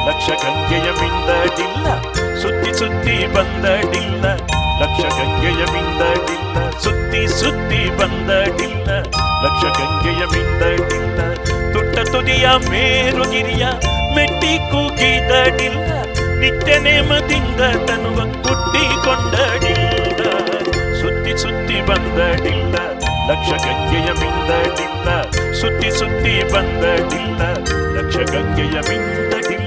ಲಕ್ಷ ಗಂಗೆಯ ಮಿಂದಡಿಲ್ಲ ಸುತ್ತಿ ಸುತ್ತಿ ಬಂದಡಿಲ್ಲ ಲಕ್ಷ ಗಂಗೆಯ ಮಿಂದಡಿಲ್ಲ ಸುತ್ತಿ ಸುತ್ತಿ ಬಂದಡಿಲ್ಲ ಲಕ್ಷ ಗಂಗೆಯ ಮಿಂದಡಿಲ್ಲ ತುಟ್ಟ ತುದಿಯ ಮೇರುಗಿರಿಯ ಮೆಟ್ಟಿ ಕೂಗಿದಡಿಲ್ಲ ನಿತ್ಯ ನೇಮದಿಂದ ತನುವ ಹುಟ್ಟಿಕೊಂಡಡಿಲ್ಲ ಸುತ್ತಿ ಸುತ್ತಿ ಬಂದಡಿಲ್ಲ ಲಕ್ಷ ಗಂಗೆಯ ಮಿಂದಡಿಲ್ಲ ಸುತ್ತಿ ಸುತ್ತಿ ಬಂದಡಿಲ್ಲ ಲಕ್ಷ ಗಂಗೆಯ ಮಿಂದಡಿಲ್ಲ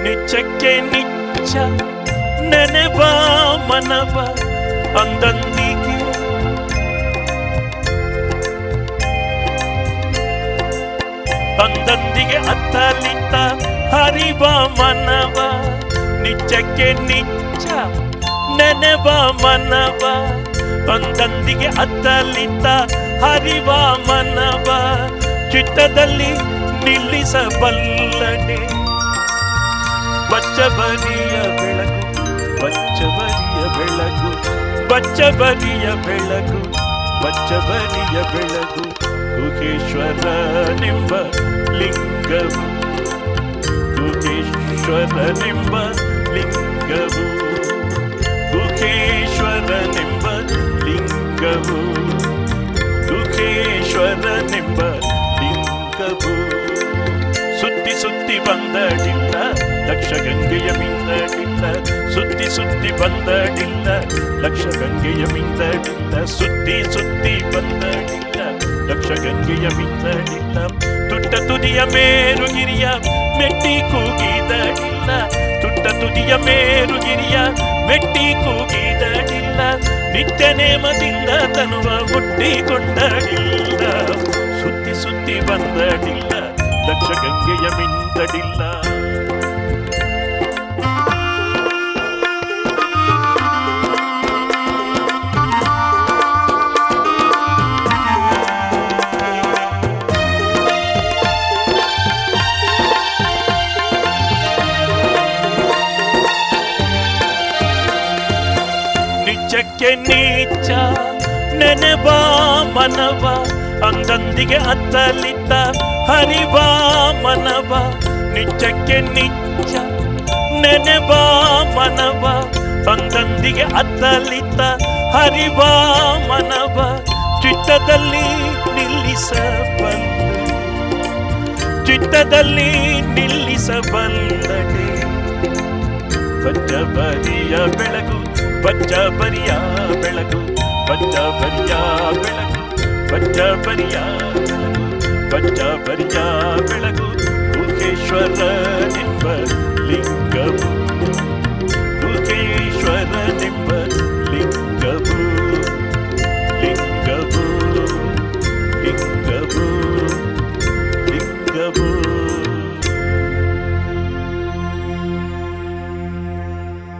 ನಿಚ್ಚಕ್ಕೆ ನಿಚ್ಚ ನೆನೆವ ಮನವ ಅಂದಂದಿಗೆ ಅಂದಂದಿಗೆ ಅತ್ತಲಿತ್ತ ಹರಿವ ಮನವ ನಿಚ್ಚಕ್ಕೆ ನಿಚ್ಚ ನೆನೆವ ಮನವ ಅಂದಂದಿಗೆ ಅತ್ತಲಿತ್ತ ಹರಿವ ಮನವ ಚಿತ್ತದಲ್ಲಿ ನಿಲ್ಲಿಸಬಲ್ಲನೆ ಬಚ್ಚಬರಿಯ ಬೆಳಕು ಬಚ್ಚಬರಿಯ ಬೆಳಕು ಬಚ್ಚಬರಿಯ ಬೆಳಕು ಬಚ್ಚಬರಿಯ ಬೆಳಕು ಗುಹೇಶ್ವರನೆಂಬ ಲಿಂಗವು ಗುಹೇಶ್ವರನೆಂಬ ಲಿಂಗವು ಗುಹೇಶ್ವರನೆಂಬ ಲಿಂಗವು ಗುಹೇಶ್ವರನೆಂಬ ಲಿಂಗವು ಸುತ್ತಿ ಸುತ್ತಿ ಬಂದಡಿಲ್ಲ ಲಕ್ಷ ಗಂಗೆಯ ಮಿಂದಡಿಲ್ಲ ಸುತ್ತಿ ಸುತ್ತಿ ಬಂದಡಿಲ್ಲ ಲಕ್ಷ ಗಂಗೆಯ ಮಿಂದಡಿಲ್ಲ ಸುತ್ತಿ ಸುತ್ತಿ ಬಂದಡಿಲ್ಲ ಲಕ್ಷ ಗಂಗೆಯ ಮಿಂದಡಿಲ್ಲ ತುಟ್ಟ ತುದಿಯ ಮೇರುಗಿರಿಯ ಮೆಟ್ಟಿ ಕೂಗಿದಡಿಲ್ಲ ತುಟ್ಟ ತುದಿಯ ಮೇರುಗಿರಿಯ ಮೆಟ್ಟಿ ಕೂಗಿದಡಿಲ್ಲ ನಿತ್ಯ ನೇಮದಿಂದ ತನುವ ಹುಟ್ಟಿಕೊಂಡಡಿಲ್ಲ ಸುತ್ತಿ ಸುತ್ತಿ ಬಂದಡಿಲ್ಲ ಲಕ್ಷ ಗಂಗೆಯ ಮಿಂದಡಿಲ್ಲ ನಿಚ್ಚಕ್ಕೆ ನೀಚ ನೆನೆವ ಮನವ ಅಂದಂದಿಗೆ ಅತ್ತಲಿತ್ತ ಹರಿವ ಮನವ ನಿಚ್ಚಕ್ಕೆ ನಿಚ್ಚ ನೆನೆವ ಮನವ ಅಂದಂದಿಗೆ ಅತ್ತಲಿತ್ತ ಹರಿವ ಮನವ ಚಿತ್ತದಲ್ಲಿ ನಿಲ್ಲಿಸಬಲ್ಲಡೆ ಚಿತ್ತದಲ್ಲಿ ನಿಲ್ಲಿಸಬಲ್ಲಡೆ ಬಚ್ಚಬರಿಯ ಬೆಳಕು ಬಚ್ಚಬರಿಯ ಬೆಳಕು ಬಚ್ಚಬರಿಯ ಬೆಳಕು ಬಚ್ಚಬರಿಯ ಬೆಳಕು ಬಚ್ಚಬರಿಯ ಬೆಳಕು ಗುಹೇಶ್ವರನೆಂಬ ಲಿಂಗವು